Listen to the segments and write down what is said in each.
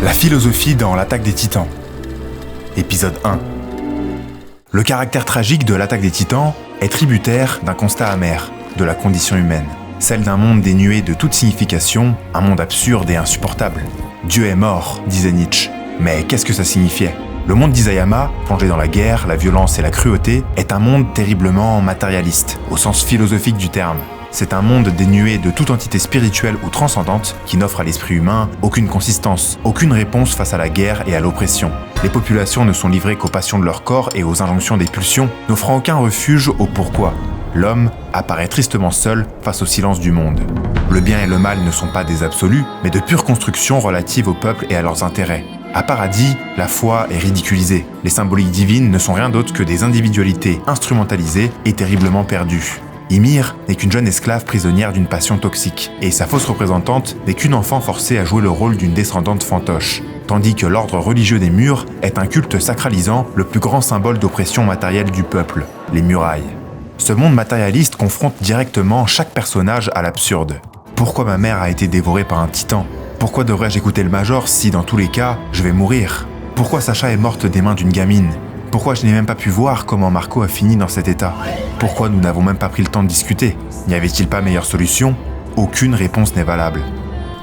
La philosophie dans l'Attaque des Titans. Épisode 1. Le caractère tragique de l'Attaque des Titans est tributaire d'un constat amer de la condition humaine. Celle d'un monde dénué de toute signification, un monde absurde et insupportable. Dieu est mort, disait Nietzsche. Mais qu'est-ce que ça signifiait ? Le monde d'Isayama, plongé dans la guerre, la violence et la cruauté, est un monde terriblement matérialiste, au sens philosophique du terme. C'est un monde dénué de toute entité spirituelle ou transcendante qui n'offre à l'esprit humain aucune consistance, aucune réponse face à la guerre et à l'oppression. Les populations ne sont livrées qu'aux passions de leur corps et aux injonctions des pulsions, n'offrant aucun refuge au pourquoi. L'homme apparaît tristement seul face au silence du monde. Le bien et le mal ne sont pas des absolus, mais de pures constructions relatives au peuple et à leurs intérêts. À Paradis, la foi est ridiculisée. Les symboliques divines ne sont rien d'autre que des individualités instrumentalisées et terriblement perdues. Ymir n'est qu'une jeune esclave prisonnière d'une passion toxique, et sa fausse représentante n'est qu'une enfant forcée à jouer le rôle d'une descendante fantoche. Tandis que l'ordre religieux des murs est un culte sacralisant le plus grand symbole d'oppression matérielle du peuple, les murailles. Ce monde matérialiste confronte directement chaque personnage à l'absurde. Pourquoi ma mère a été dévorée par un titan ? Pourquoi devrais-je écouter le Major si, dans tous les cas, je vais mourir ? Pourquoi Sacha est morte des mains d'une gamine ? Pourquoi je n'ai même pas pu voir comment Marco a fini dans cet état ? Pourquoi nous n'avons même pas pris le temps de discuter ? N'y avait-il pas meilleure solution ? Aucune réponse n'est valable.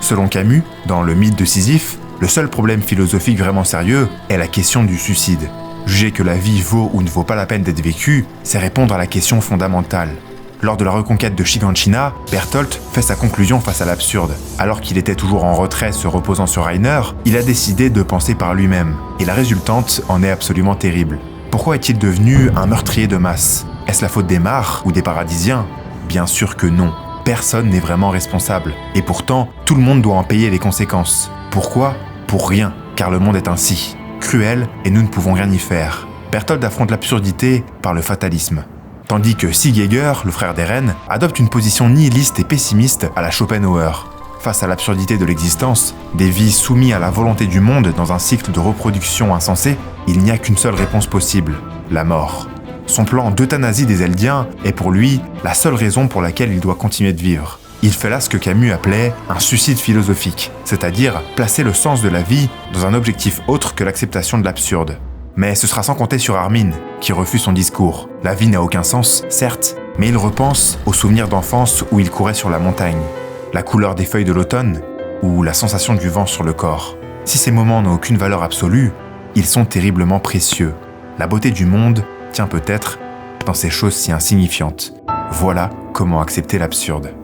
Selon Camus, dans le mythe de Sisyphe, le seul problème philosophique vraiment sérieux est la question du suicide. Juger que la vie vaut ou ne vaut pas la peine d'être vécue, c'est répondre à la question fondamentale. Lors de la reconquête de Shiganshina, Bertholdt fait sa conclusion face à l'absurde. Alors qu'il était toujours en retrait se reposant sur Rainer, il a décidé de penser par lui-même. Et la résultante en est absolument terrible. Pourquoi est-il devenu un meurtrier de masse ? Est-ce la faute des Mars ou des Paradisiens ? Bien sûr que non. Personne n'est vraiment responsable. Et pourtant, tout le monde doit en payer les conséquences. Pourquoi ? Pour rien, car le monde est ainsi. Cruel, et nous ne pouvons rien y faire. Bertholdt affronte l'absurdité par le fatalisme. Tandis que Siegegger, le frère d'Eren, adopte une position nihiliste et pessimiste à la Schopenhauer. Face à l'absurdité de l'existence, des vies soumises à la volonté du monde dans un cycle de reproduction insensé, il n'y a qu'une seule réponse possible, la mort. Son plan d'euthanasie des Eldiens est pour lui la seule raison pour laquelle il doit continuer de vivre. Il fait là ce que Camus appelait un suicide philosophique, c'est-à-dire placer le sens de la vie dans un objectif autre que l'acceptation de l'absurde. Mais ce sera sans compter sur Armin, qui refuse son discours. La vie n'a aucun sens, certes, mais il repense aux souvenirs d'enfance où il courait sur la montagne, la couleur des feuilles de l'automne ou la sensation du vent sur le corps. Si ces moments n'ont aucune valeur absolue, ils sont terriblement précieux. La beauté du monde tient peut-être dans ces choses si insignifiantes. Voilà comment accepter l'absurde.